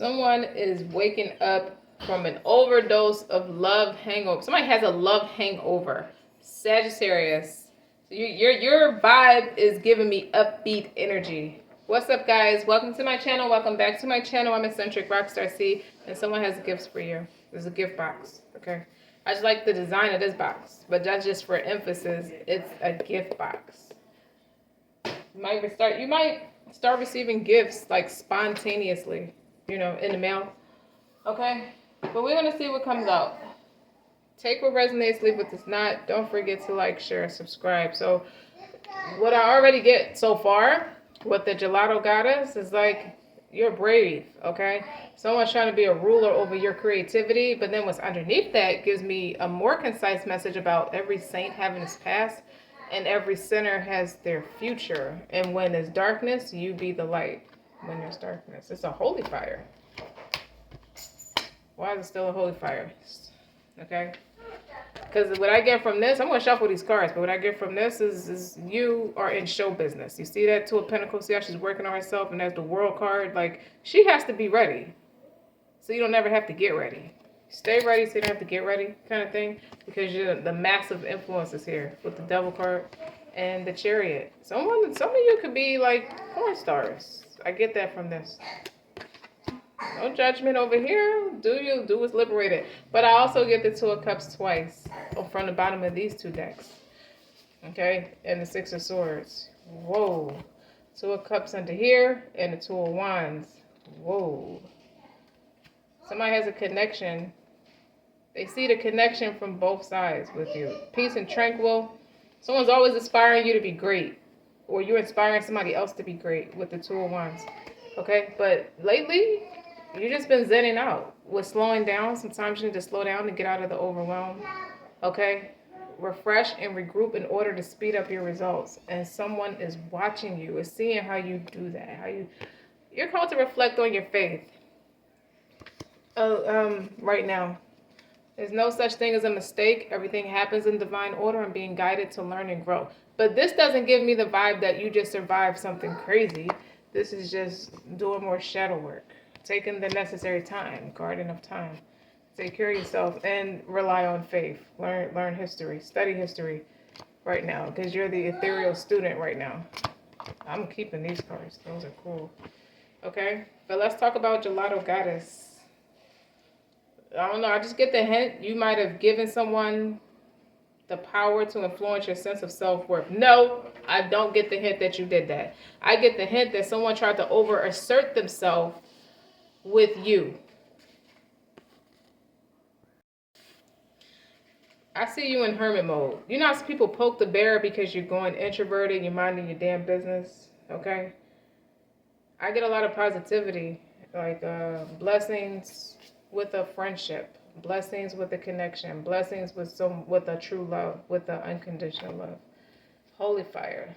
Someone is waking up from an overdose of love hangover. Somebody has a love hangover. Sagittarius. So your vibe is giving me upbeat energy. What's up, guys? Welcome to my channel. Welcome back to my channel. I'm Eccentric RockStar'Seed, and someone has gifts for you. There's a gift box, okay? I just like the design of this box, but that's just for emphasis. It's a gift box. You might start receiving gifts like spontaneously, you know, in the mail. Okay? But we're gonna see what comes out. Take what resonates, leave what does not. Don't forget to like, share, and subscribe. So what I already get so far, what the gelato goddess is like, you're brave, okay? Someone's trying to be a ruler over your creativity, but then what's underneath that gives me a more concise message about every saint having his past and every sinner has their future. And when there's darkness, you be the light. When there's darkness, it's a holy fire. Why is it still a holy fire? Okay? Because what I get from this, I'm going to shuffle these cards, but what I get from this is you are in show business. You see that Two of Pentacles? See how she's working on herself? And there's the World card. Like, she has to be ready. So you don't never have to get ready. Stay ready so you don't have to get ready kind of thing. Because the massive influence is here with the Devil card and the Chariot. Some of you could be like porn stars. I get that from this. No judgment over here. Do you? Do what's liberated. But I also get the Two of Cups twice from the bottom of these two decks. Okay? And the Six of Swords. Whoa. Two of Cups under here and the Two of Wands. Whoa. Somebody has a connection. They see the connection from both sides with you. Peace and tranquil. Someone's always inspiring you to be great. Or you're inspiring somebody else to be great with the Two of Wands. Okay? But lately, you've just been zenning out with slowing down. Sometimes you need to slow down to get out of the overwhelm. Okay? Refresh and regroup in order to speed up your results. And someone is watching you, is seeing how you do that. You're called to reflect on your faith. Right now. There's no such thing as a mistake. Everything happens in divine order and being guided to learn and grow. But this doesn't give me the vibe that you just survived something crazy. This is just doing more shadow work. Taking the necessary time, guarding of time. Take care of yourself and rely on faith. Learn history. Study history right now because you're the ethereal student right now. I'm keeping these cards. Those are cool. Okay? But let's talk about Gelato Goddess. I don't know. I just get the hint you might have given someone the power to influence your sense of self-worth. No, I don't get the hint that you did that. I get the hint that someone tried to over-assert themselves with you. I see you in hermit mode. You know how people poke the bear because you're going introverted, you're minding your damn business, okay? I get a lot of positivity, like blessings with a friendship, blessings with a connection, blessings with a true love, with the unconditional love. Holy fire.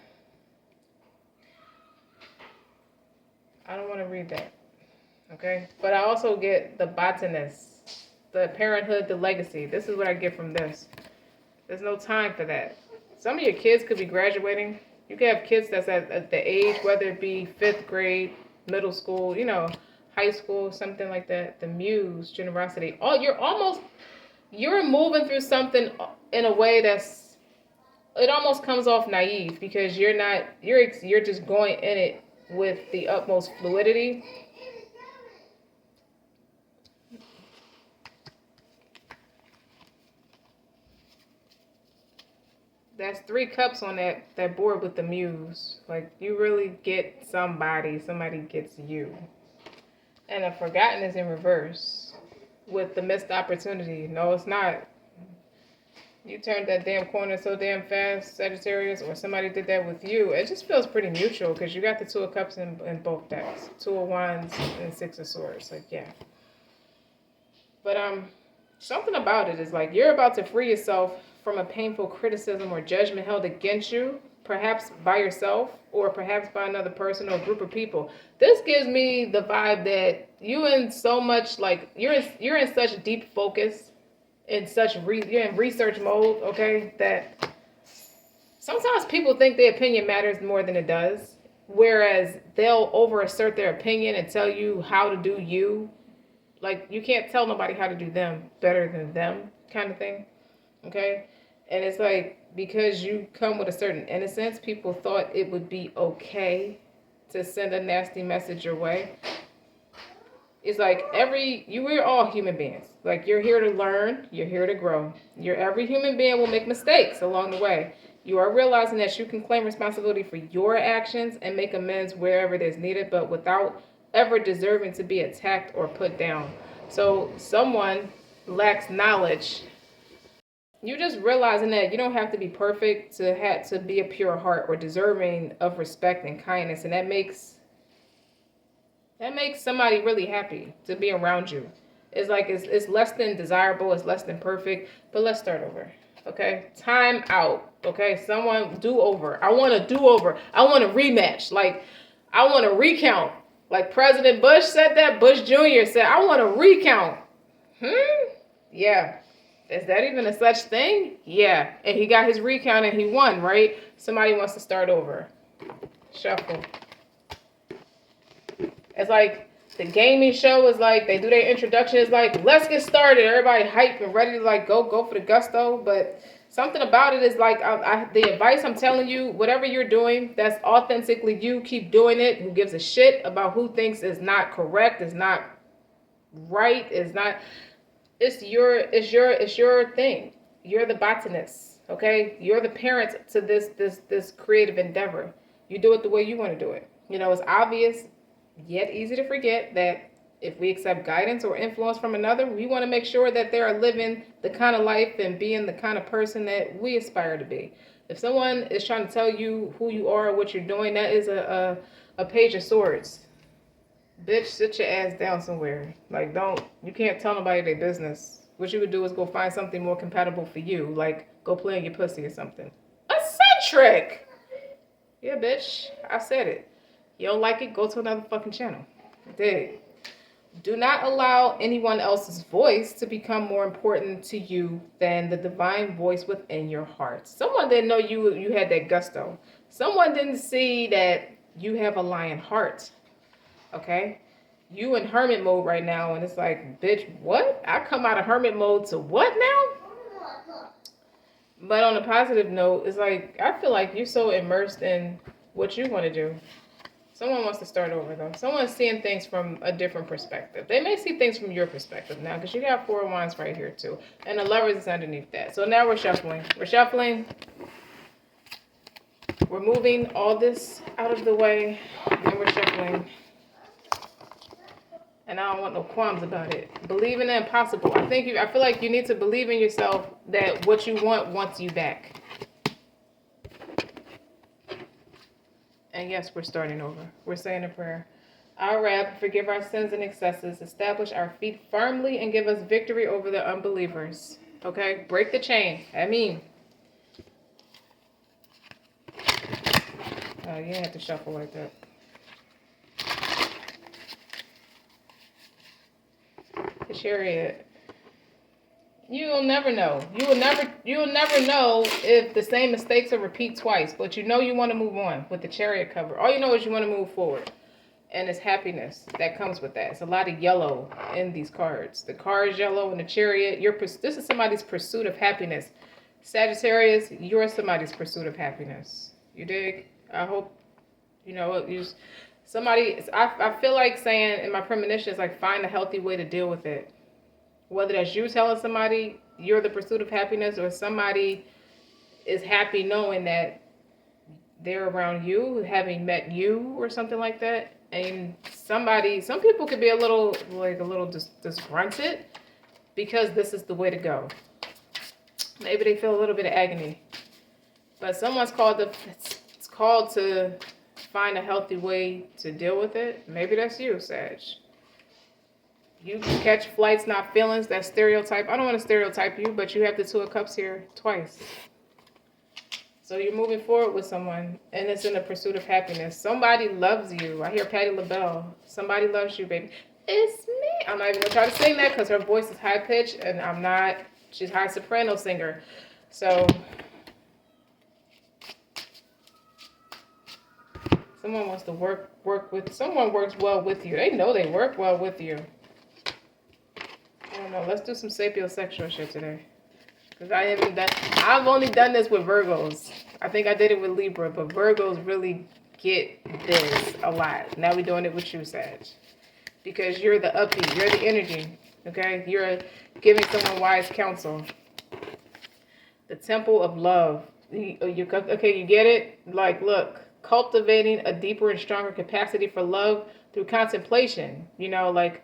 I don't want to read that. Okay, but I also get the botanist, the parenthood, the legacy. This is what I get from this. There's no time for that. Some of your kids could be graduating. You could have kids that's at the age, whether it be 5th grade, middle school, you know, high school, something like that. The muse, generosity. You're moving through something in a way it almost comes off naive because you're just going in it with the utmost fluidity. That's 3 cups on that board with the muse. Like, you really get somebody gets you. And the forgotten is in reverse with the missed opportunity. No, it's not. You turned that damn corner so damn fast, Sagittarius, or somebody did that with you. It just feels pretty mutual because you got the Two of Cups in both decks. Two of Wands and Six of Swords. Like, yeah. But something about it is like you're about to free yourself from a painful criticism or judgment held against you, perhaps by yourself or perhaps by another person or group of people. This gives me the vibe that you're in such deep focus, you're in research mode, okay, that sometimes people think their opinion matters more than it does. Whereas they'll overassert their opinion and tell you how to do you. Like, you can't tell nobody how to do them better than them, kind of thing. Okay? And it's like, because you come with a certain innocence, people thought it would be okay to send a nasty message your way. It's like we're all human beings. Like, you're here to learn, you're here to grow. Every human being will make mistakes along the way. You are realizing that you can claim responsibility for your actions and make amends wherever it is needed, but without ever deserving to be attacked or put down. So someone lacks knowledge. You just realizing that you don't have to be perfect to be a pure heart or deserving of respect and kindness, and that makes somebody really happy to be around you. It's like it's less than desirable, it's less than perfect, but let's start over. Okay? Time out. Okay? Someone do over. I want a do over. I want a rematch. Like, I want a recount. Like President Bush said that, Bush Jr. said, I want a recount. Yeah. Is that even a such thing? Yeah. And he got his recount and he won, right? Somebody wants to start over. Shuffle. It's like the gaming show is like, they do their introduction. It's like, let's get started. Everybody hype and ready to like go for the gusto. But something about it is like, the advice I'm telling you, whatever you're doing, that's authentically you. Keep doing it. Who gives a shit about who thinks is not correct, is not right, is not. It's your thing. You're the botanist. Okay, you're the parent to this creative endeavor. You do it the way you want to do it. You know, it's obvious, yet easy to forget that if we accept guidance or influence from another, we want to make sure that they are living the kind of life and being the kind of person that we aspire to be. If someone is trying to tell you who you are or what you're doing, that is a page of swords. Bitch, sit your ass down somewhere. Like, you can't tell nobody their business. What you would do is go find something more compatible for you. Like, go play in your pussy or something. Eccentric! Yeah, bitch, I said it. You don't like it, go to another fucking channel. Dig. Do not allow anyone else's voice to become more important to you than the divine voice within your heart. Someone didn't know you had that gusto. Someone didn't see that you have a lion heart. Okay? You in hermit mode right now, and it's like, bitch, what? I come out of hermit mode to what now? But on a positive note, it's like, I feel like you're so immersed in what you want to do. Someone wants to start over, though. Someone's seeing things from a different perspective. They may see things from your perspective now, because you got 4 of Wands right here, too. And the Lovers is underneath that. So now we're shuffling. We're shuffling. We're moving all this out of the way, and we're shuffling. And I don't want no qualms about it. Believe in the impossible. I feel like you need to believe in yourself that what you want wants you back. And yes, we're starting over. We're saying a prayer. Our Rab, forgive our sins and excesses, establish our feet firmly, and give us victory over the unbelievers. Okay? Break the chain. I mean. Oh, you didn't have to shuffle like that. The Chariot. You'll never know. You'll never know if the same mistakes are repeat twice. But you know you want to move on with the Chariot cover. All you know is you want to move forward. And it's happiness that comes with that. It's a lot of yellow in these cards. The car is yellow and the Chariot. this is somebody's pursuit of happiness. Sagittarius, you're somebody's pursuit of happiness. You dig? I hope, I feel like saying in my premonitions, like, find a healthy way to deal with it. Whether that's you telling somebody you're the pursuit of happiness, or somebody is happy knowing that they're around you, having met you or something like that. And some people could be a little disgruntled because this is the way to go. Maybe they feel a little bit of agony. But someone's called to find a healthy way to deal with it. Maybe that's you, Sag. You catch flights, not feelings. That stereotype. I don't want to stereotype you, but you have the 2 of Cups here twice. So you're moving forward with someone, and it's in the pursuit of happiness. Somebody loves you. I hear Patti LaBelle. Somebody loves you, baby. It's me. I'm not even going to try to sing that because her voice is high-pitched, and I'm not. She's a high soprano singer. So Someone wants to work with, someone works well with you. They know they work well with you. I don't know. Let's do some sapiosexual shit today. Because I've only done this with Virgos. I think I did it with Libra, but Virgos really get this a lot. Now we're doing it with you, Sag. Because you're the uppy, you're the energy. Okay? You're giving someone wise counsel. The temple of love. Okay, you get it? Like, look, cultivating a deeper and stronger capacity for love through contemplation. You know, like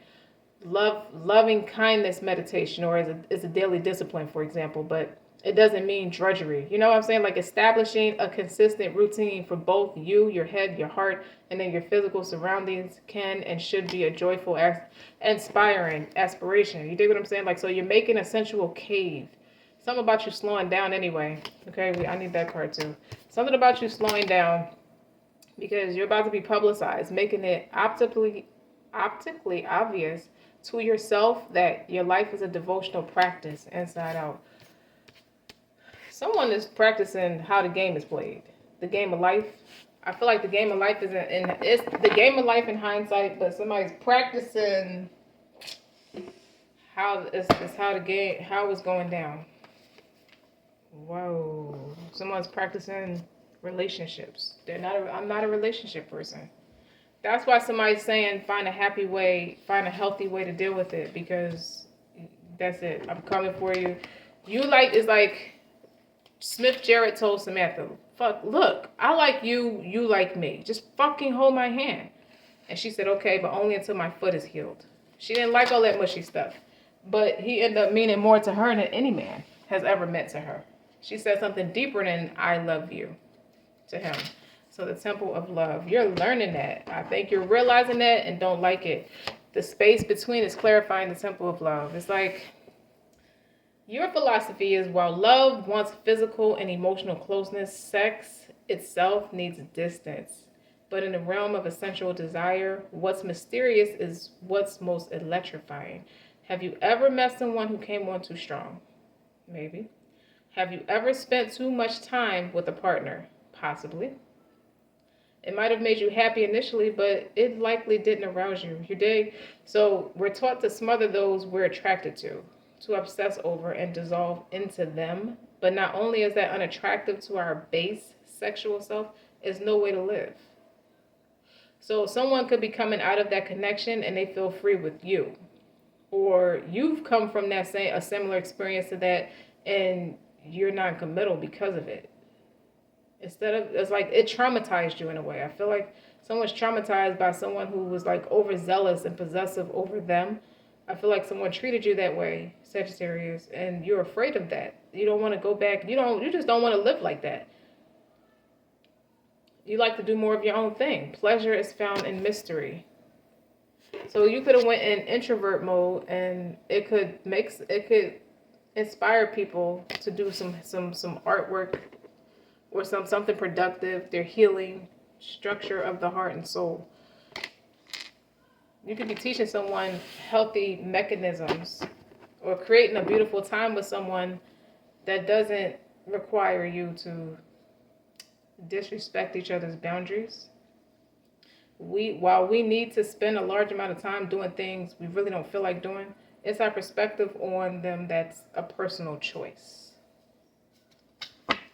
loving kindness meditation, or as a daily discipline, for example. But it doesn't mean drudgery. You know what I'm saying? Like establishing a consistent routine for both you, your head, your heart, and then your physical surroundings can and should be a joyful, inspiring aspiration. You dig what I'm saying? Like, so you're making a sensual cave. Something about you slowing down anyway. Okay, I need that card too. Something about you slowing down because you're about to be publicized, making it optically obvious to yourself that your life is a devotional practice inside out. Someone is practicing how the game is played. The game of life. I feel like the game of life it's the game of life in hindsight, but somebody's practicing how it's going down. Whoa. Someone's practicing relationships. I'm not a relationship person. That's why somebody's saying find a happy way, find a healthy way to deal with it, because that's it. I'm coming for you. It's like Smith Jarrett told Samantha, look, I like you, you like me. Just fucking hold my hand. And she said, okay, but only until my foot is healed. She didn't like all that mushy stuff. But he ended up meaning more to her than any man has ever meant to her. She said something deeper than I love you to him. So the temple of love. You're learning that. I think you're realizing that and don't like it. The space between is clarifying the temple of love. It's like your philosophy is while love wants physical and emotional closeness, sex itself needs distance. But in the realm of essential desire, what's mysterious is what's most electrifying. Have you ever met someone who came on too strong? Maybe. Have you ever spent too much time with a partner? Possibly. It might have made you happy initially, but it likely didn't arouse you. You dig? So we're taught to smother those we're attracted to obsess over and dissolve into them. But not only is that unattractive to our base sexual self, it's no way to live. So someone could be coming out of that connection and they feel free with you. Or you've come from a similar experience to that and you're non-committal because of it. It's like it traumatized you in a way. I feel like someone's traumatized by someone who was like overzealous and possessive over them. I feel like someone treated you that way, Sagittarius, and you're afraid of that. You don't want to go back. You just don't want to live like that. You like to do more of your own thing. Pleasure is found in mystery. So you could have went in introvert mode, and it could inspire people to do some artwork or something productive. Their healing structure of the heart and soul. You could be teaching someone healthy mechanisms or creating a beautiful time with someone that doesn't require you to disrespect each other's boundaries. While we need to spend a large amount of time doing things we really don't feel like doing, it's our perspective on them that's a personal choice.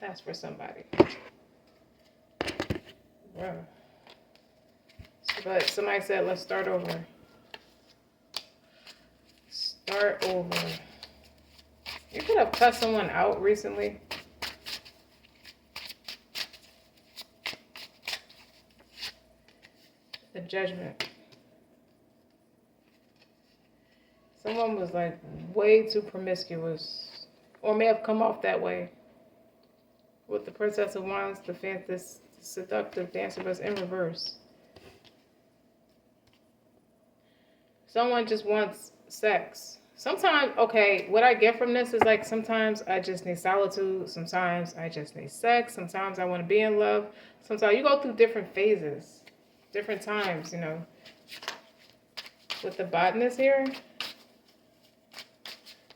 That's for somebody. Wow. But somebody said, let's start over. Start over. You could have cut someone out recently. The Judgment. Someone was like way too promiscuous, or may have come off that way. With the Princess of Wands, this seductive dancer was in reverse. Someone just wants sex. Sometimes, okay, what I get from this is like sometimes I just need solitude. Sometimes I just need sex. Sometimes I want to be in love. Sometimes you go through different phases, different times, you know. With the botanist here,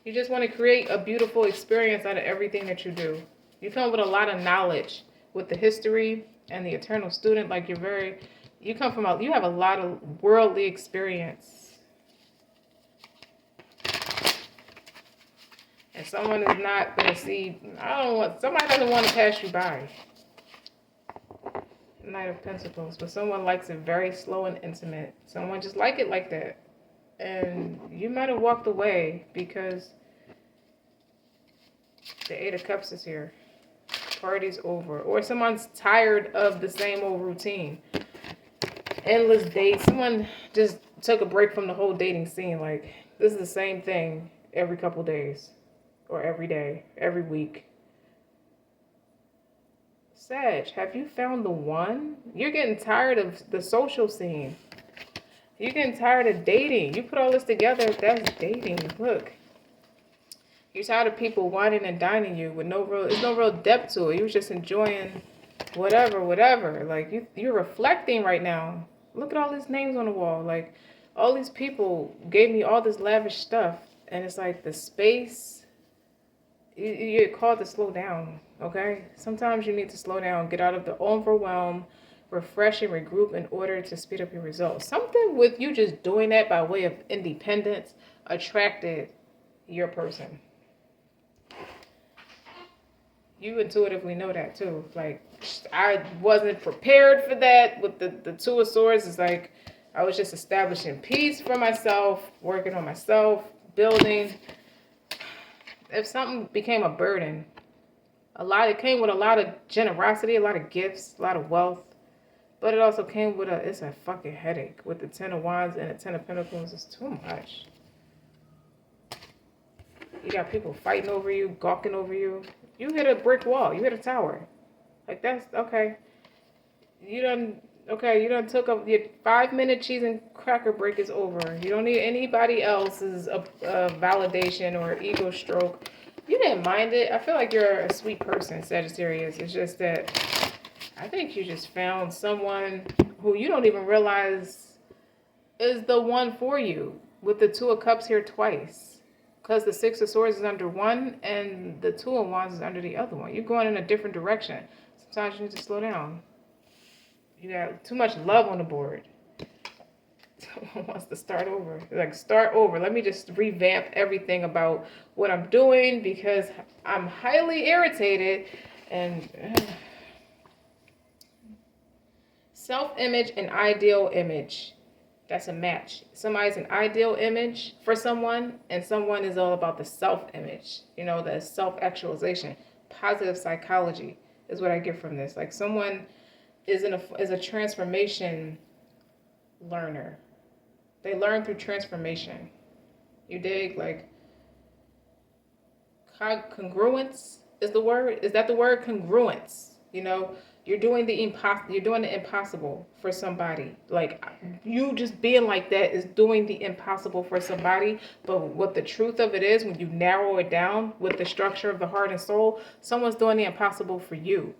you just want to create a beautiful experience out of everything that you do. You come with a lot of knowledge with the history And the eternal student, like you have a lot of worldly experience. And someone is not going to see, somebody doesn't want to pass you by. Knight of Pentacles, but someone likes it very slow and intimate. Someone just like it like that. And you might have walked away because the Eight of Cups is here. Party's over. Or someone's tired of the same old routine. Endless dates. Someone just took a break from the whole dating scene. Like, this is the same thing every couple days. Or every day. Every week. Sag, have you found the one? You're getting tired of the social scene. You're getting tired of dating. You put all this together, that's dating. Look. You're tired of people whining and dining you with there's no real depth to it. You're just enjoying whatever. Like, you're reflecting right now. Look at all these names on the wall. Like, all these people gave me all this lavish stuff. And it's like the space, you're called to slow down, okay? Sometimes you need to slow down, get out of the overwhelm, refresh and regroup in order to speed up your results. Something with you just doing that by way of independence attracted your person. You intuitively know that too. Like, I wasn't prepared for that with the Two of Swords. It's like I was just establishing peace for myself, working on myself, building. If something became a burden, it came with a lot of generosity, a lot of gifts, a lot of wealth. But it also came with it's a fucking headache. With the Ten of Wands and the Ten of Pentacles, it's too much. You got people fighting over you, gawking over you. You hit a brick wall. You hit a tower. Like, that's, okay. You done took your 5-minute cheese and cracker break is over. You don't need anybody else's validation or ego stroke. You didn't mind it. I feel like you're a sweet person, Sagittarius. It's just that I think you just found someone who you don't even realize is the one for you. With the Two of Cups here twice. Because the Six of Swords is under one and the Two of Wands is under the other one. You're going in a different direction. Sometimes you need to slow down. You got too much love on the board. Someone wants to start over. Like, start over. Let me just revamp everything about what I'm doing because I'm highly irritated. And self-image and ideal image. That's a match. Somebody's an ideal image for someone, and someone is all about the self-image. You know, the self-actualization. Positive psychology is what I get from this. Like, someone is a transformation learner. They learn through transformation. You dig? Like, congruence is the word. Is that the word? Congruence. You know, you're doing the impossible for somebody. Like, you just being like that is doing the impossible for somebody. But what the truth of it is, when you narrow it down with the structure of the heart and soul, someone's doing the impossible for you.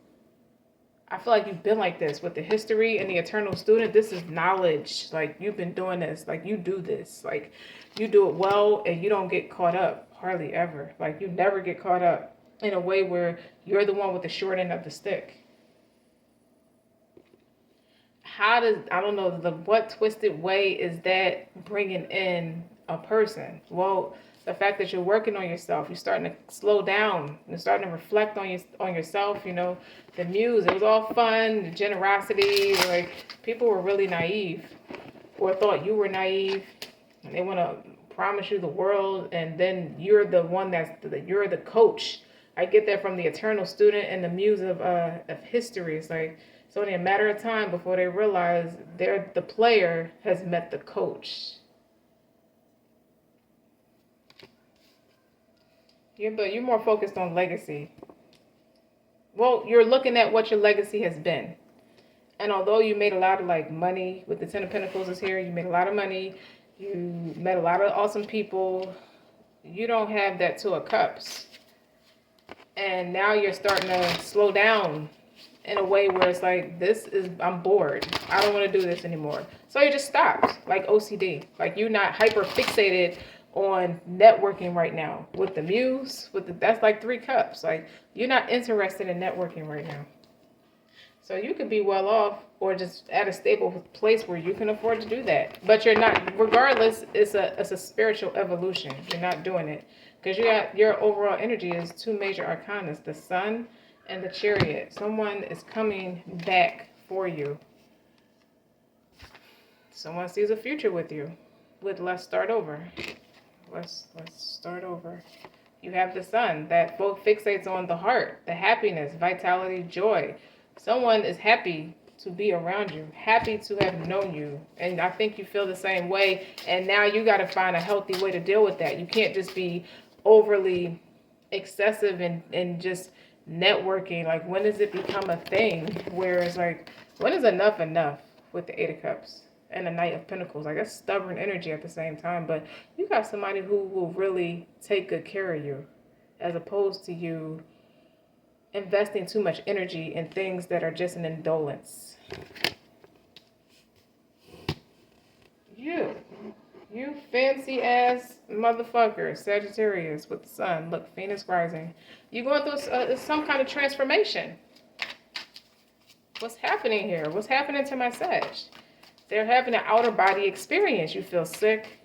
I feel like you've been like this with the history and the eternal student. This is knowledge. Like, you've been doing this. Like, you do this. Like, you do it well and you don't get caught up. Hardly ever. Like, you never get caught up in a way where you're the one with the short end of the stick. I don't know, what twisted way is that bringing in a person? Well, the fact that you're working on yourself, you're starting to slow down, you're starting to reflect on yourself, you know, the muse, it was all fun, the generosity, like, people were really naive or thought you were naive, and they want to promise you the world, and then you're the one you're the coach. I get that from the eternal student and the muse of history. It's like, it's only a matter of time before they realize the player has met the coach. But you're more focused on legacy. Well, you're looking at what your legacy has been. And although you made a lot of money with the Ten of Pentacles is here, you made a lot of money, you met a lot of awesome people, you don't have that Two of Cups. And now you're starting to slow down in a way where it's like, I'm bored. I don't want to do this anymore. So you just stopped, like OCD. Like, you're not hyper fixated on networking right now with the muse, that's like 3 cups. Like, you're not interested in networking right now. So you could be well off or just at a stable place where you can afford to do that. But you're not, regardless, it's a spiritual evolution. You're not doing it. Because you got your overall energy is two major arcanas, the sun and the chariot. Someone is coming back for you. Someone sees a future with you. Let's start over. Let's start over. You have the sun that both fixates on the heart, the happiness, vitality, joy. Someone is happy to be around you, happy to have known you. And I think you feel the same way. And now you got to find a healthy way to deal with that. You can't just be overly excessive and just networking. Like, when does it become a thing where it's like, when is enough with the Eight of Cups and the Knight of Pentacles? Like, that's stubborn energy at the same time. But you got somebody who will really take good care of you, as opposed to you investing too much energy in things that are just an indolence. You fancy ass motherfucker, Sagittarius with the sun. Look, Phoenix rising. You're going through some kind of transformation. What's happening here? What's happening to my Sag? They're having an outer body experience. You feel sick.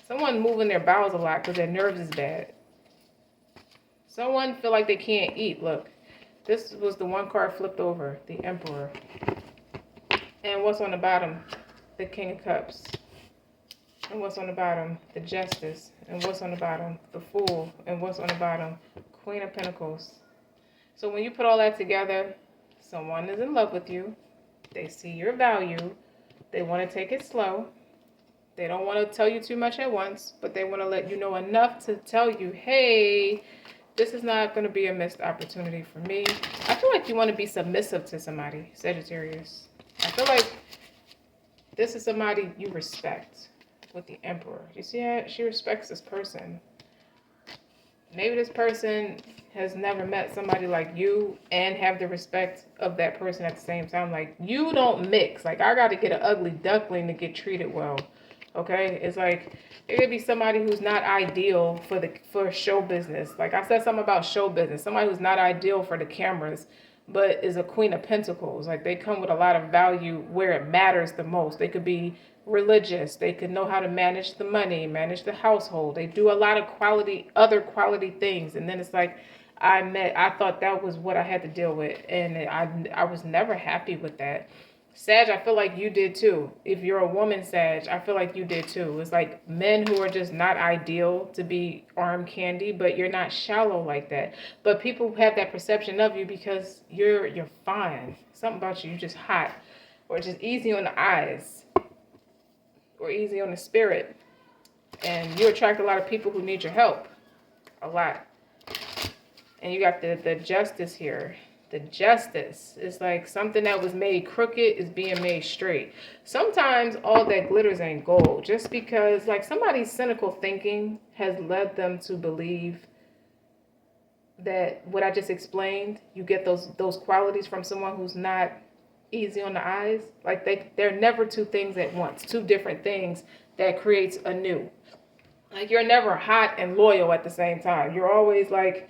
Someone moving their bowels a lot because their nerves is bad. Someone feel like they can't eat. Look, this was the one card flipped over, the Emperor. And what's on the bottom? The King of Cups. And what's on the bottom? The Justice. And what's on the bottom? The Fool. And what's on the bottom? Queen of Pentacles. So when you put all that together, someone is in love with you. They see your value. They want to take it slow. They don't want to tell you too much at once, but they want to let you know enough to tell you, hey, this is not going to be a missed opportunity for me. I feel like you want to be submissive to somebody, Sagittarius. I feel like this is somebody you respect with the Emperor. You see how she respects this person. Maybe this person has never met somebody like you and have the respect of that person at the same time. Like, you don't mix. Like, I got to get an ugly duckling to get treated well. Okay? It's like, it could be somebody who's not ideal for show business. Like I said something about show business. Somebody who's not ideal for the cameras, but is a Queen of Pentacles. Like, they come with a lot of value where it matters the most. They could be religious. They could know how to manage the money, manage the household. They do a lot of other quality things. And then it's like, I thought that was what I had to deal with. And I was never happy with that. Sag, I feel like you did too. If you're a woman, Sag, I feel like you did too. It's like men who are just not ideal to be arm candy, but you're not shallow like that. But people have that perception of you because you're fine. Something about you, you're just hot, or just easy on the eyes, or easy on the spirit. And you attract a lot of people who need your help. A lot. And you got the Justice here. The Justice is like something that was made crooked is being made straight. Sometimes all that glitters ain't gold. Just because like somebody's cynical thinking has led them to believe that what I just explained, you get those qualities from someone who's not easy on the eyes. Like they're never two things at once. Two different things that creates a new. Like, you're never hot and loyal at the same time. You're always like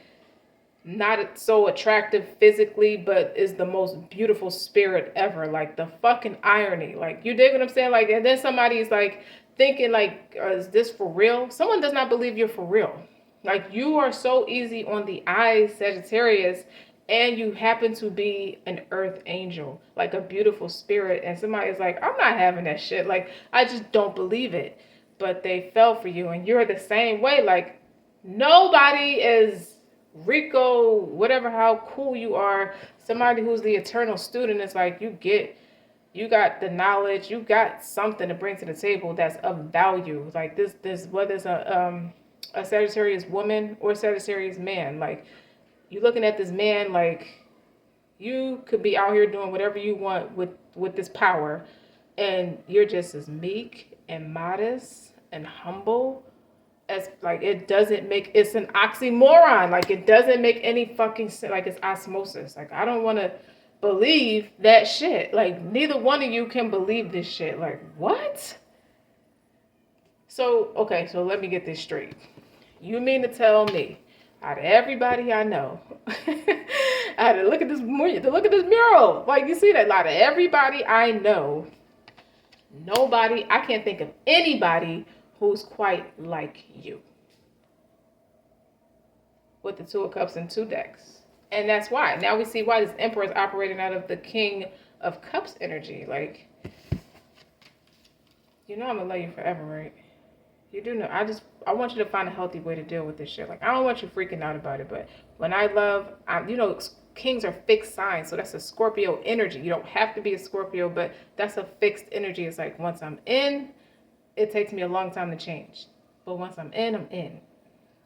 not so attractive physically, but is the most beautiful spirit ever. Like, the fucking irony. Like, you dig what I'm saying? Like, and then somebody's like thinking like, is this for real? Someone does not believe you're for real. Like, you are so easy on the eyes, Sagittarius, and you happen to be an earth angel, like a beautiful spirit. And somebody's like, I'm not having that shit. Like, I just don't believe it. But they fell for you, and you're the same way. Like, nobody is Rico, whatever, how cool you are. Somebody who's the eternal student is like, you got the knowledge, you got something to bring to the table that's of value. Like this whether it's a Sagittarius woman or Sagittarius man, like, you looking at this man like you could be out here doing whatever you want with this power, and you're just as meek and modest and humble. As like, it doesn't make, it's an oxymoron. Like, it doesn't make any fucking sense. Like, it's osmosis. Like, I don't want to believe that shit. Like, neither one of you can believe this shit. Like, what? So, okay, so let me get this straight. You mean to tell me, out of everybody I know, I had to look at this mural. Like, you see that? Like, everybody I know, nobody, I can't think of anybody who's quite like you. With the Two of Cups and 2 decks. And that's why. Now we see why this Emperor is operating out of the King of Cups energy. Like, you know I'm going to love you forever, right? You do know. I want you to find a healthy way to deal with this shit. Like, I don't want you freaking out about it, but when I love, you know, kings are fixed signs, so that's a Scorpio energy. You don't have to be a Scorpio, but that's a fixed energy. It's like, once I'm in, it takes me a long time to change. But once I'm in, I'm in.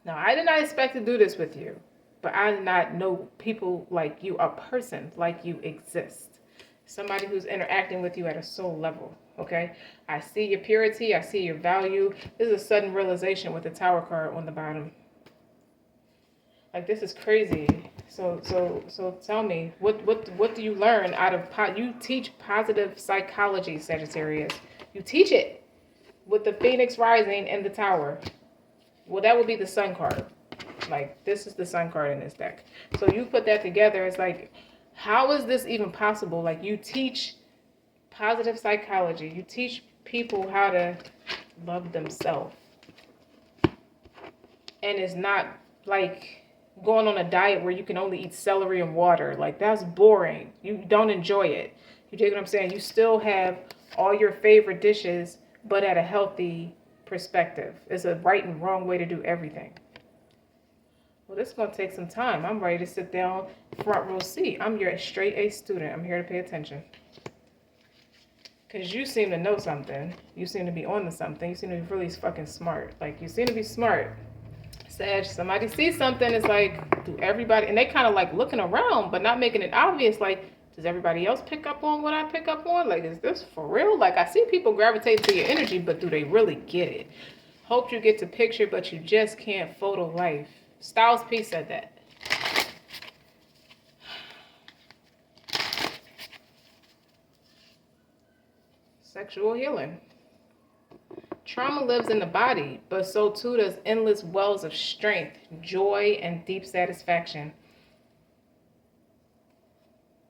Now, I did not expect to do this with you, but I did not know people like you, a person like you exist. Somebody who's interacting with you at a soul level. Okay, I see your purity. I see your value. This is a sudden realization with the Tower card on the bottom. Like, this is crazy. So tell me, what do you learn out of you teach positive psychology, Sagittarius? You teach it with the Phoenix rising and the Tower. Well, that would be the Sun card. Like, this is the Sun card in this deck. So you put that together. It's like, how is this even possible? Like, you teach positive psychology. You teach people how to love themselves. And it's not like going on a diet where you can only eat celery and water. Like, that's boring. You don't enjoy it. You dig what I'm saying? You still have all your favorite dishes, but at a healthy perspective. It's a right and wrong way to do everything. Well, this is going to take some time. I'm ready to sit down front row seat. I'm your straight A student. I'm here to pay attention. Because you seem to know something. You seem to be on to something. You seem to be really fucking smart. Like, you seem to be smart. Sag, somebody sees something, it's like, do everybody, and they kind of like looking around, but not making it obvious. Like, does everybody else pick up on what I pick up on? Like, is this for real? Like, I see people gravitate to your energy, but do they really get it? Hope you get to picture, but you just can't photo life. Styles P said that. Sexual healing. Trauma lives in the body, but so too does endless wells of strength, joy, and deep satisfaction.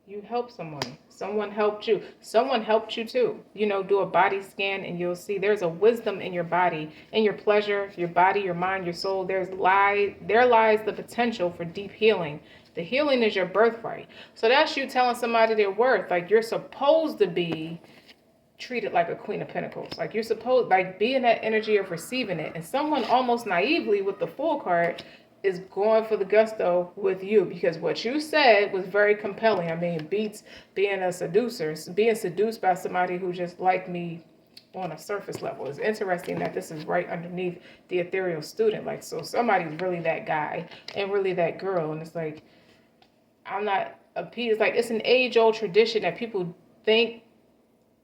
You help someone. Someone helped you. Someone helped you too. You know, do a body scan and you'll see there's a wisdom in your body, in your pleasure, your body, your mind, your soul. There lies the potential for deep healing. The healing is your birthright. So that's you telling somebody their worth. Like, you're supposed to be treated like a Queen of Pentacles. Like, you're supposed, like, be in that energy of receiving it. And someone almost naively with the Fool card is going for the gusto with you because what you said was very compelling. I mean, it beats being a seducer, being seduced by somebody who just like me on a surface level. It's interesting that this is right underneath the ethereal student. Like, so somebody's really that guy and really that girl. And it's like, I'm not appeased. Like, it's an age-old tradition that people think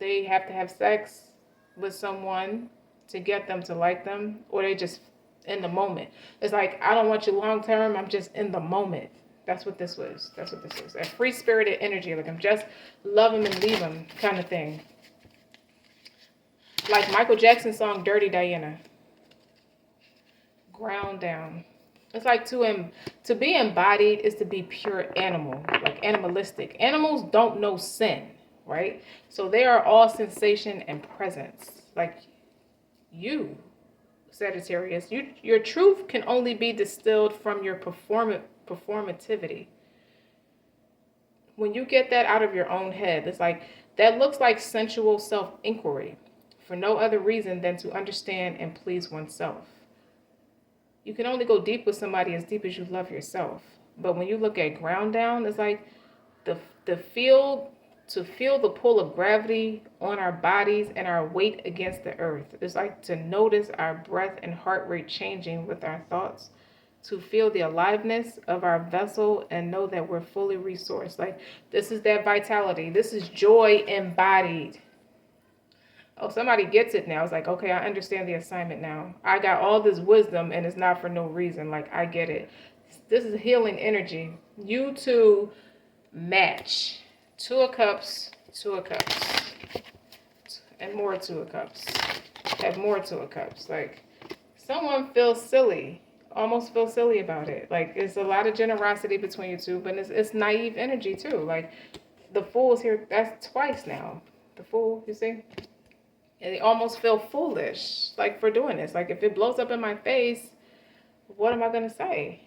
they have to have sex with someone to get them to like them, or they just in the moment. It's like, I don't want you long term, I'm just in the moment. That's what this was. That's what this is. A free-spirited energy. Like, I'm just love him and leave him kind of thing. Like Michael Jackson's song Dirty Diana. Ground down. It's like to be embodied is to be pure animal, like animalistic. Animals don't know sin. Right? So they are all sensation and presence. Like you, Sagittarius, your truth can only be distilled from your performativity. When you get that out of your own head, it's like, that looks like sensual self-inquiry for no other reason than to understand and please oneself. You can only go deep with somebody as deep as you love yourself. But when you look at ground down, it's like the field, to feel the pull of gravity on our bodies and our weight against the earth. It's like to notice our breath and heart rate changing with our thoughts, to feel the aliveness of our vessel and know that we're fully resourced. Like, this is that vitality. This is joy embodied. Oh, somebody gets it now. It's like, okay, I understand the assignment now. I got all this wisdom and it's not for no reason. Like, I get it. This is healing energy. You two match. 2 of Cups, 2 of Cups, and more 2 of Cups, have more 2 of Cups. Like, someone feels silly almost feel silly about it. Like, it's a lot of generosity between you two, but it's naive energy too. Like, the Fool's here, that's twice now. The Fool, you see? And they almost feel foolish, like, for doing this. Like, if it blows up in my face, what am I going to say?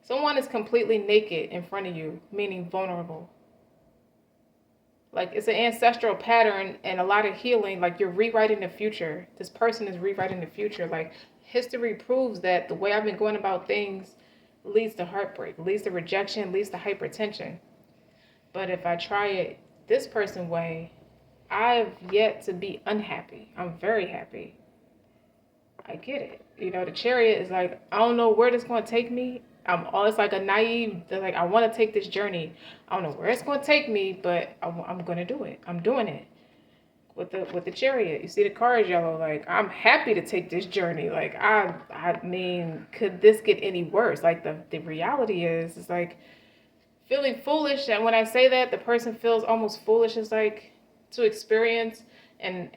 Someone is completely naked in front of you, meaning vulnerable. Like, it's an ancestral pattern and a lot of healing. Like, you're rewriting the future. This person is rewriting the future. Like, history proves that the way I've been going about things leads to heartbreak, leads to rejection, leads to hypertension. But if I try it this person way, I've yet to be unhappy. I'm very happy. I get it. You know, the Chariot is like, I don't know where this is going to take me. It's like a naive, like, I want to take this journey. I don't know where it's going to take me, but I'm going to do it. I'm doing it. With the Chariot, you see the car is yellow. Like, I'm happy to take this journey. Like, I mean, could this get any worse? Like, the reality is like, feeling foolish. And when I say that, the person feels almost foolish. Is like, to experience and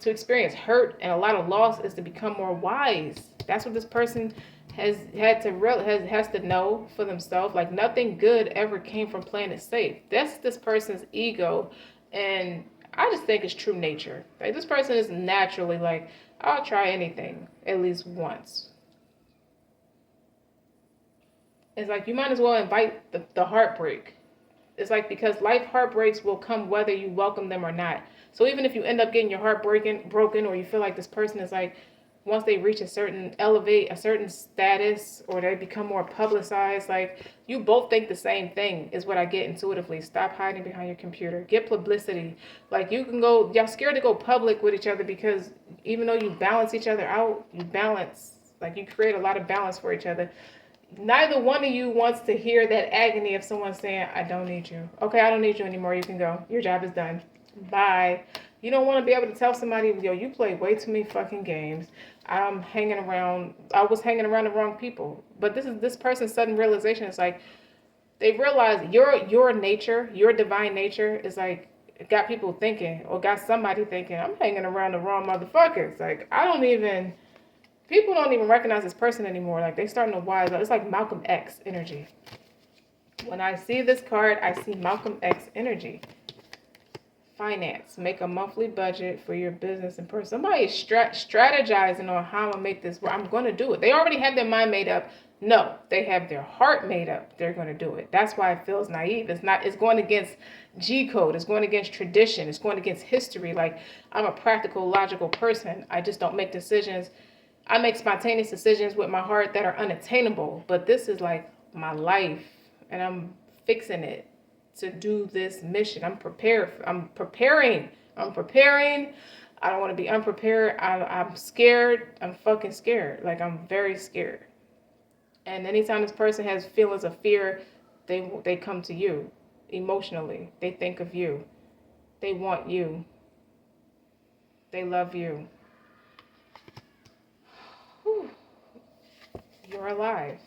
to experience hurt and a lot of loss is to become more wise. That's what this person has to know for themselves. Like, nothing good ever came from playing it safe. That's this person's ego, and I just think it's true nature. Like, this person is naturally like, I'll try anything at least once. It's like, you might as well invite the heartbreak. It's like, because life heartbreaks will come whether you welcome them or not. So even if you end up getting your heart broken, or you feel like this person is like, once they reach a certain status, or they become more publicized, like, you both think the same thing is what I get intuitively. Stop hiding behind your computer. Get publicity. Like, y'all scared to go public with each other because even though you balance each other out, you create a lot of balance for each other. Neither one of you wants to hear that agony of someone saying, I don't need you. Okay, I don't need you anymore. You can go. Your job is done. Bye. You don't want to be able to tell somebody, yo, you play way too many fucking games. I was hanging around the wrong people. But this person's sudden realization is like, they realize your nature, your divine nature is like, got people thinking, or got somebody thinking, I'm hanging around the wrong motherfuckers. Like, people don't even recognize this person anymore. Like, they starting to wise up. It's like Malcolm X energy. When I see this card, I see Malcolm X energy. Finance. Make a monthly budget for your business and person. Somebody is strategizing on how I'm going to make this work. I'm going to do it. They already have their mind made up. No, they have their heart made up. They're going to do it. That's why it feels naive. It's going against G code. It's going against tradition. It's going against history. Like, I'm a practical, logical person. I just don't make decisions. I make spontaneous decisions with my heart that are unattainable. But this is like my life, and I'm fixing it to do this mission. I'm preparing. I don't want to be unprepared. I'm scared. I'm fucking scared. Like, I'm very scared. And anytime this person has feelings of fear, they come to you emotionally. They think of you. They want you. They love you. Whew. You're alive.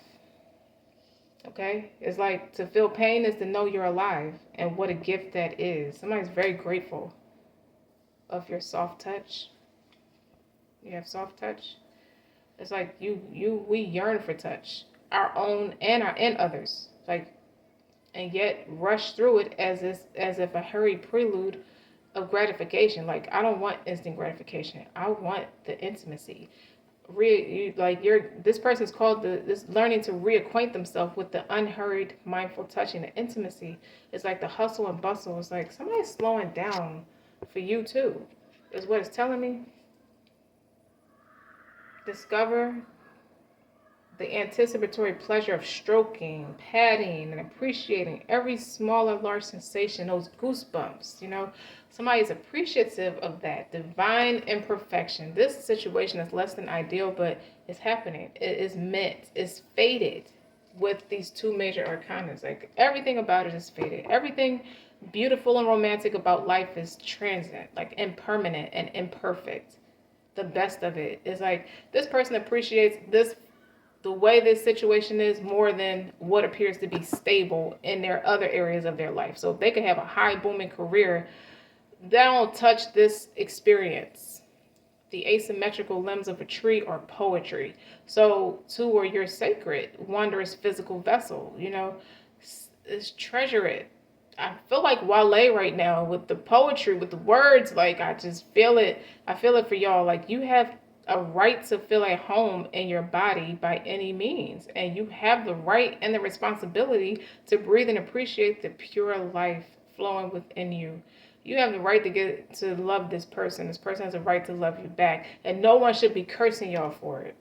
Okay? It's like, to feel pain is to know you're alive, and what a gift that is. Somebody's very grateful of your soft touch. You have soft touch. It's like we yearn for touch, our own and others. Like, and yet rush through it as if a hurried prelude of gratification. Like, I don't want instant gratification. I want the intimacy. This person's called this learning to reacquaint themselves with the unhurried, mindful touching, the intimacy. It's like the hustle and bustle. It's like somebody's slowing down for you too, is what it's telling me. Discover the anticipatory pleasure of stroking, patting, and appreciating every small or large sensation, those goosebumps, Somebody is appreciative of that divine imperfection. This situation is less than ideal, but it's happening. It is meant. It's fated with these two major arcanas. Like, everything about it is fated. Everything beautiful and romantic about life is transient, like impermanent and imperfect. The best of it is like, this person appreciates the way this situation is more than what appears to be stable in their other areas of their life. So if they could have a high booming career, they don't touch this experience. The asymmetrical limbs of a tree are poetry. So too are your sacred, wondrous physical vessel. You know, treasure it. I feel like Wale right now with the poetry, with the words. Like I just feel it. I feel it for y'all. Like you have a right to feel at home in your body by any means, and you have the right and the responsibility to breathe and appreciate the pure life flowing within you. You have the right to get to love this person. This person has a right to love you back, and no one should be cursing y'all for it.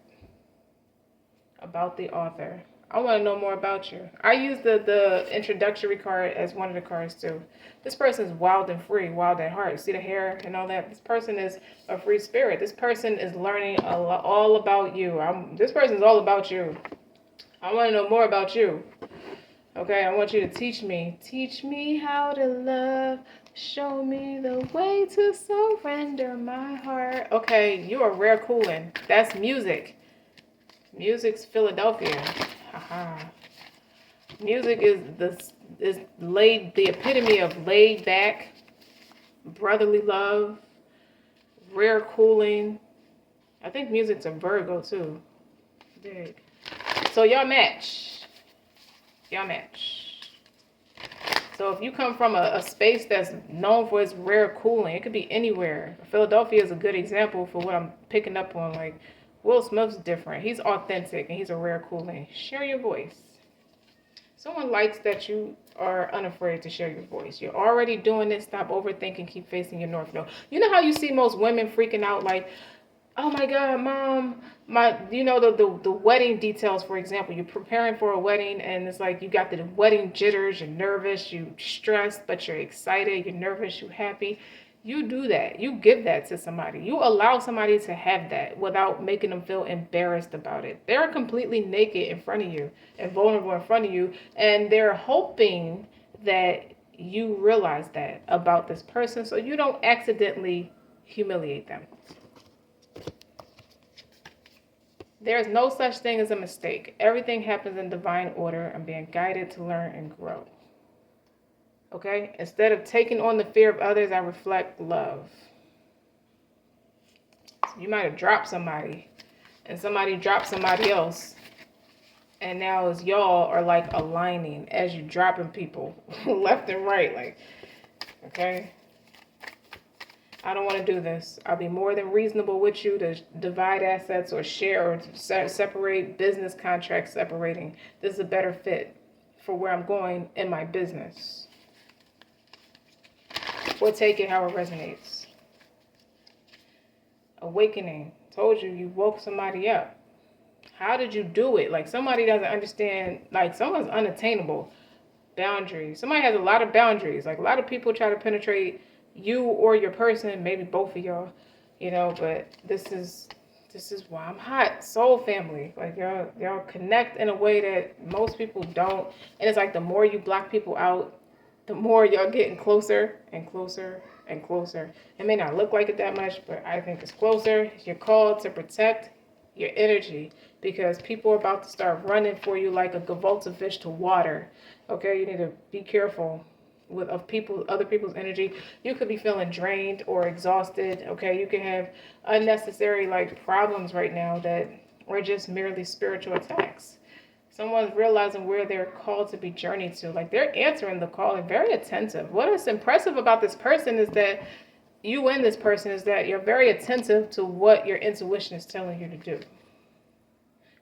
About the author. I want to know more about you. I use the introductory card as one of the cards too. This person is wild and free, wild at heart. See the hair and all that? This person is a free spirit. This person is learning all about you. This person is all about you. I want to know more about you. Okay, I want you to teach me. Teach me how to love. Show me the way to surrender my heart. Okay, you are rare cooling. That's music. Music's Philadelphia. Haha. Music is the epitome of laid back, brotherly love, rare cooling. I think music's a Virgo too. Big. So y'all match. Y'all match. So if you come from a space that's known for its rare cooling, it could be anywhere. Philadelphia is a good example for what I'm picking up on. Like Will Smith's different. He's authentic and he's a rare cooling. Share your voice. Someone likes that you are unafraid to share your voice. You're already doing it. Stop overthinking. Keep facing your north node. You know how you see most women freaking out like, oh my God, mom, the wedding details, for example. You're preparing for a wedding and it's like you got the wedding jitters. You're nervous. You're stressed, but you're excited. You're nervous. You're happy. You do that. You give that to somebody. You allow somebody to have that without making them feel embarrassed about it. They're completely naked in front of you and vulnerable in front of you. And they're hoping that you realize that about this person so you don't accidentally humiliate them. There's no such thing as a mistake. Everything happens in divine order. I'm being guided to learn and grow. Okay? Instead of taking on the fear of others, I reflect love. So you might have dropped somebody, and somebody dropped somebody else. And now as y'all are like aligning as you dropping people left and right. Like, okay? I don't want to do this. I'll be more than reasonable with you to divide assets or share or separate business contracts separating. This is a better fit for where I'm going in my business. Or take it how it resonates. Awakening. Told you, you woke somebody up. How did you do it? Like somebody doesn't understand, like someone's unattainable. Boundaries. Somebody has a lot of boundaries. Like a lot of people try to penetrate you or your person, maybe both of y'all, but this is why I'm hot. Soul family. Like y'all connect in a way that most people don't. And it's like the more you block people out, the more y'all getting closer and closer and closer. It may not look like it that much, but I think it's closer. You're called to protect your energy because people are about to start running for you like a gevolta fish to water. Okay, you need to be careful with other people's energy. You could be feeling drained or exhausted. Okay, you can have unnecessary problems right now that are just merely spiritual attacks. Someone's realizing where they're called to be journeyed to. Like they're answering the call and very attentive. What is impressive about this person is that you and this person is that you're very attentive to what your intuition is telling you to do.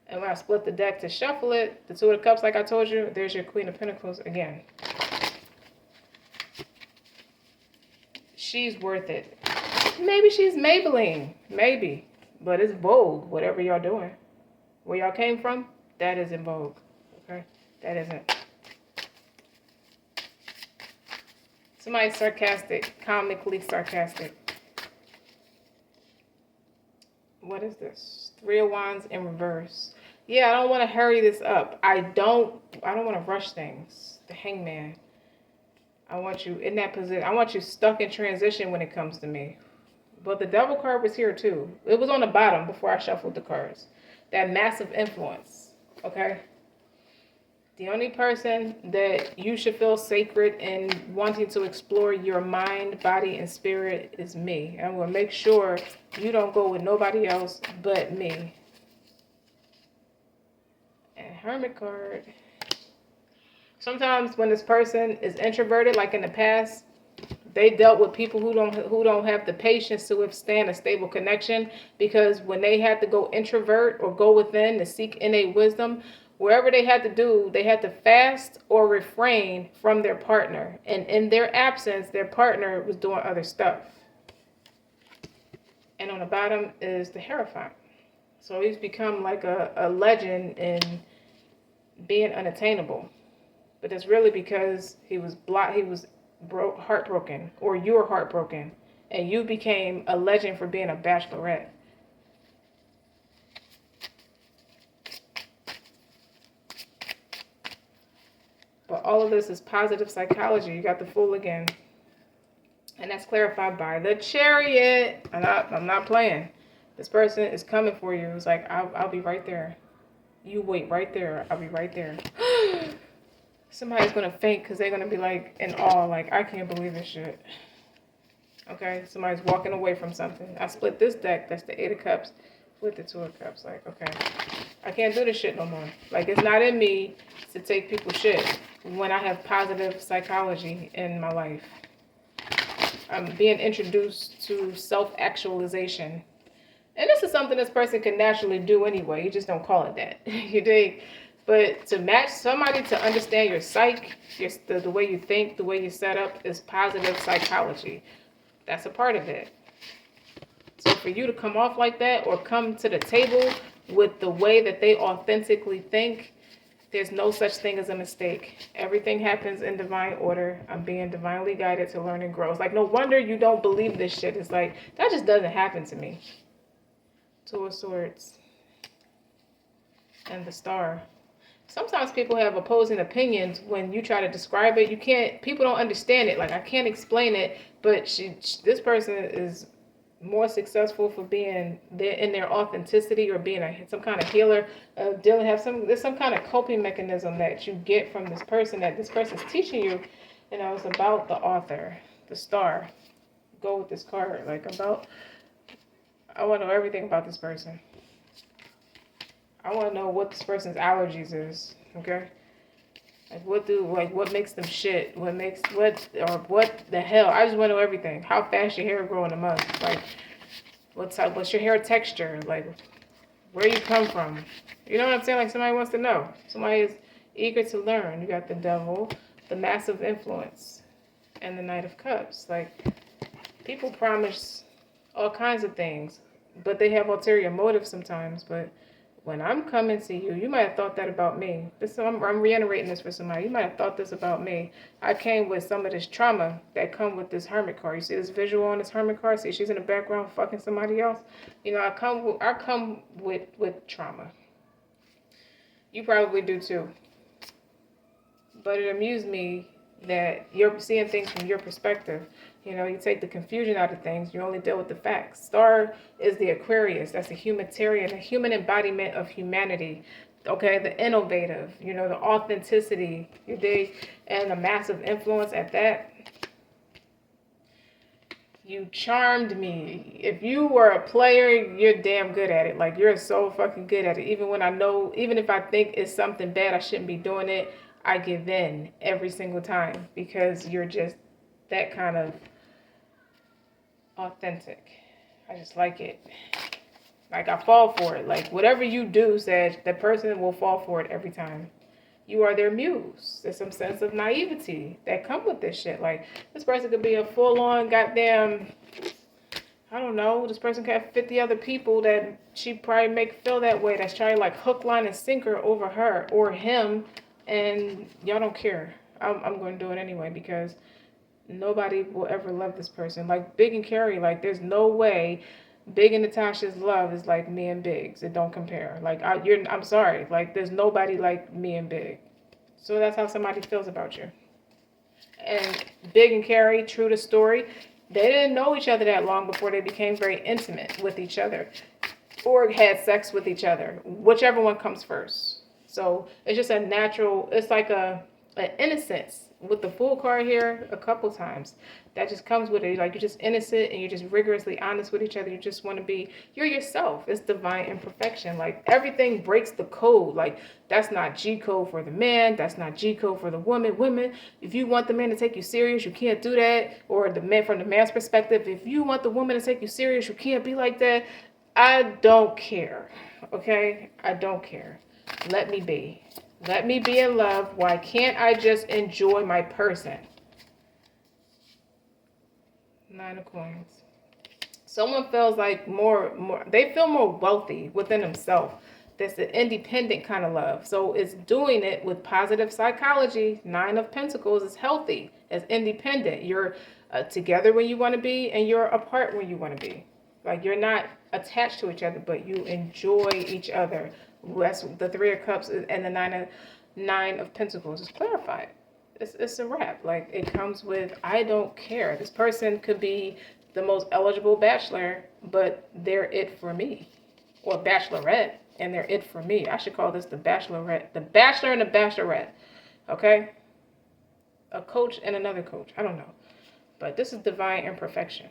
And when I split the deck to shuffle it, the Two of Cups, like I told you, there's your Queen of Pentacles again. She's worth it. Maybe she's Maybelline. Maybe. But it's Vogue, whatever y'all doing. Where y'all came from, that is in vogue. Okay? That isn't. Somebody's sarcastic. Comically sarcastic. What is this? Three of Wands in reverse. Yeah, I don't want to hurry this up. I don't want to rush things. The Hangman. I want you in that position. I want you stuck in transition when it comes to me. But the Devil card was here too. It was on the bottom before I shuffled the cards. That massive influence. Okay? The only person that you should feel sacred in wanting to explore your mind, body, and spirit is me. I'm going to make sure you don't go with nobody else but me. And Hermit card. Sometimes when this person is introverted, like in the past, they dealt with people who don't have the patience to withstand a stable connection, because when they had to go introvert or go within to seek innate wisdom, wherever they had to do, they had to fast or refrain from their partner. And in their absence, their partner was doing other stuff. And on the bottom is the Hierophant. So he's become like a legend in being unattainable. But it's really because he was heartbroken, or you were heartbroken, and you became a legend for being a bachelorette. But all of this is positive psychology. You got the Fool again. And that's clarified by the Chariot. I'm not playing. This person is coming for you. It's like, I'll be right there. You wait right there. I'll be right there. Somebody's going to faint because they're going to be like in awe. Like, I can't believe this shit. Okay? Somebody's walking away from something. I split this deck. That's the 8 of Cups with the 2 of Cups. Like, okay. I can't do this shit no more. Like, it's not in me to take people's shit when I have positive psychology in my life. I'm being introduced to self-actualization. And this is something this person can naturally do anyway. You just don't call it that. You dig? But to match somebody to understand your psyche, the way you think, the way you set up, is positive psychology. That's a part of it. So for you to come off like that, or come to the table with the way that they authentically think, there's no such thing as a mistake. Everything happens in divine order. I'm being divinely guided to learn and grow. It's like, no wonder you don't believe this shit. It's like, that just doesn't happen to me. 2 of Swords. And the Star. Sometimes people have opposing opinions when you try to describe it. People don't understand it. Like, I can't explain it, but this person is more successful for being in their authenticity, or being some kind of healer. There's some kind of coping mechanism that you get from this person, that this person's teaching you. You know, it's about the author, the Star. Go with this card. Like, I want to know everything about this person. I want to know what this person's allergies is, okay? Like, what makes them shit? What the hell? I just want to know everything. How fast your hair grow in a month? Like, what's your hair texture? Like, where you come from? You know what I'm saying? Like, somebody wants to know. Somebody is eager to learn. You got the Devil, the Massive Influence, and the Knight of Cups. Like, people promise all kinds of things, but they have ulterior motives sometimes. But when I'm coming to you, you might have thought that about me. I'm reiterating this for somebody. You might have thought this about me. I came with some of this trauma that come with this Hermit card. You see this visual on this Hermit card? See, she's in the background fucking somebody else. You know, I come with trauma. You probably do too. But it amused me that you're seeing things from your perspective. You know, you take the confusion out of things. You only deal with the facts. Star is the Aquarius. That's a humanitarian, a human embodiment of humanity. Okay, the innovative, you know, the authenticity, you dig, and the massive influence at that. You charmed me. If you were a player, you're damn good at it. Like, you're so fucking good at it. Even if I think it's something bad, I shouldn't be doing it, I give in every single time, because you're just that kind of authentic. I just like it. Like, I fall for it. Like, whatever you do, Sag, that person will fall for it every time. You are their muse. There's some sense of naivety that come with this shit. Like, this person could be a full-on goddamn, I don't know, this person could have 50 other people that she probably make feel that way, that's trying to, like, hook, line, and sinker over her or him, and y'all don't care. I'm going to do it anyway, because nobody will ever love this person. Like, Big and Carrie, like, there's no way Big and Natasha's love is like me and Big's. It don't compare. Like, I'm sorry. Like, there's nobody like me and Big. So that's how somebody feels about you. And Big and Carrie, true to story, they didn't know each other that long before they became very intimate with each other, or had sex with each other, whichever one comes first. So it's just a natural, it's like an innocence with the Fool card here a couple times. That just comes with it. Like, you're just innocent and you're just rigorously honest with each other. You just want to be, you're yourself. It's divine imperfection. Like, everything breaks the code. Like, that's not G code for the man. That's not G code for the woman. Women, if you want the man to take you serious, you can't do that. Or the man, from the man's perspective, if you want the woman to take you serious, you can't be like that. I don't care. Okay? I don't care. Let me be. Let me be in love. Why can't I just enjoy my person? 9 of Coins. Someone feels like they feel more wealthy within themselves. That's an independent kind of love. So it's doing it with positive psychology. 9 of Pentacles is healthy. It's independent. You're together when you want to be, and you're apart when you want to be. Like, you're not attached to each other, but you enjoy each other. That's the 3 of Cups and the 9 of Pentacles is clarified. It's a wrap. Like, it comes with, I don't care. This person could be the most eligible bachelor, but they're it for me. Or bachelorette, and they're it for me. I should call this the bachelorette. The bachelor and the bachelorette. Okay? A coach and another coach. I don't know. But this is divine imperfection.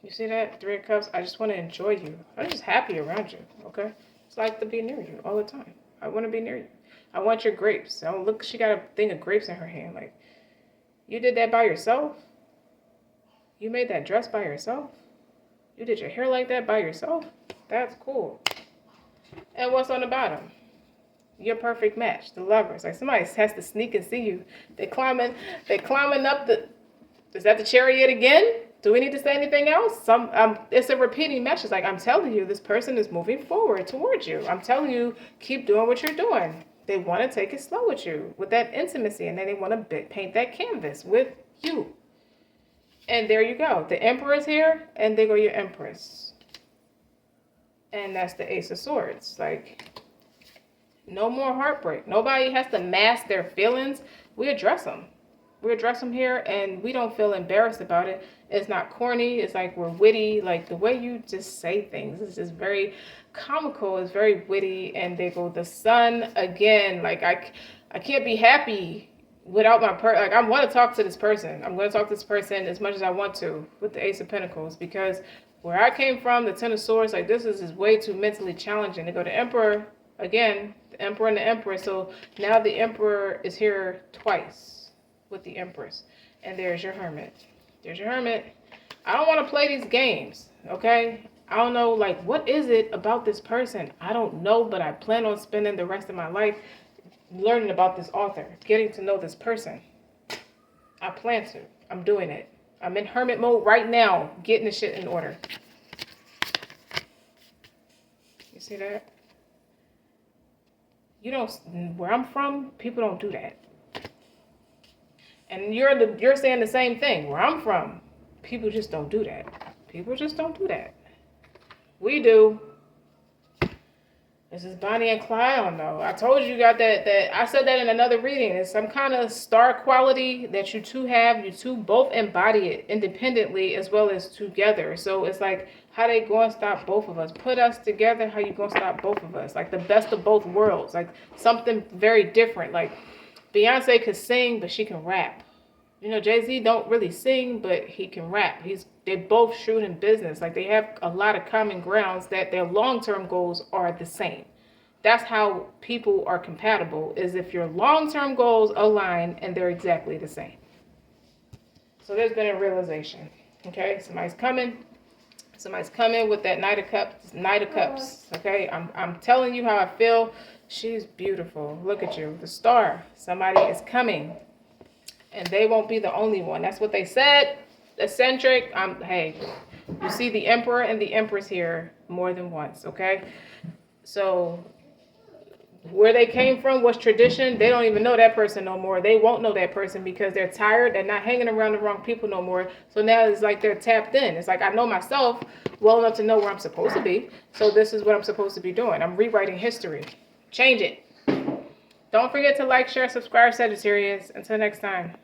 You see that? 3 of Cups. I just want to enjoy you. I'm just happy around you. Okay? It's like to be near you all the time. I want to be near you. I want your grapes. Oh, look, she got a thing of grapes in her hand. Like, you did that by yourself? You made that dress by yourself? You did your hair like that by yourself? That's cool. And what's on the bottom? Your perfect match. The Lovers. Like, somebody has to sneak and see you. They're climbing up the... Is that the Chariot again? Do we need to say anything else? It's a repeating message. Like, I'm telling you, this person is moving forward towards you. I'm telling you, keep doing what you're doing. They want to take it slow with you, with that intimacy, and then they want to paint that canvas with you. And there you go. The Emperor's here, and there go your Empress. And that's the Ace of Swords. Like, no more heartbreak. Nobody has to mask their feelings. We address them. We address them here, and we don't feel embarrassed about it. It's not corny. It's like we're witty. Like, the way you just say things is just very comical. It's very witty. And they go, the Sun again. Like, I can't be happy without my like, I want to talk to this person. I'm going to talk to this person as much as I want to with the Ace of Pentacles, because where I came from, the 10 of Swords, like, this is way too mentally challenging. They go to Emperor again, the Emperor and the Empress. So now the Emperor is here twice with the Empress. And there's your Hermit. There's your Hermit. I don't want to play these games, okay? I don't know, like, what is it about this person? I don't know, but I plan on spending the rest of my life learning about this author, getting to know this person. I plan to. I'm doing it. I'm in hermit mode right now, getting the shit in order. You see that? You don't, where I'm from, people don't do that. And you're saying the same thing. Where I'm from, people just don't do that. People just don't do that. We do. This is Bonnie and Clyde. I don't know. I told you got that I said that in another reading. It's some kind of star quality that you two have. You two both embody it independently as well as together. So it's like, how they going to stop both of us? Put us together. How you going to stop both of us? Like, the best of both worlds. Like, something very different. Like, Beyonce could sing, but she can rap. You know, Jay-Z don't really sing, but he can rap. They're both shrewd in business. Like, they have a lot of common grounds that their long-term goals are the same. That's how people are compatible, is if your long-term goals align and they're exactly the same. So there's been a realization. Okay, somebody's coming. Somebody's coming with that Knight of Cups. Okay, I'm telling you how I feel. She's beautiful. Look at you. The Star. Somebody is coming. And they won't be the only one. That's what they said. Eccentric. Hey, you see the Emperor and the Empress here more than once, okay? So where they came from was tradition. They don't even know that person no more. They won't know that person because they're tired. They're not hanging around the wrong people no more. So now it's like they're tapped in. It's like, I know myself well enough to know where I'm supposed to be. So this is what I'm supposed to be doing. I'm rewriting history. Change it. Don't forget to like, share, subscribe, Sagittarius. Until next time.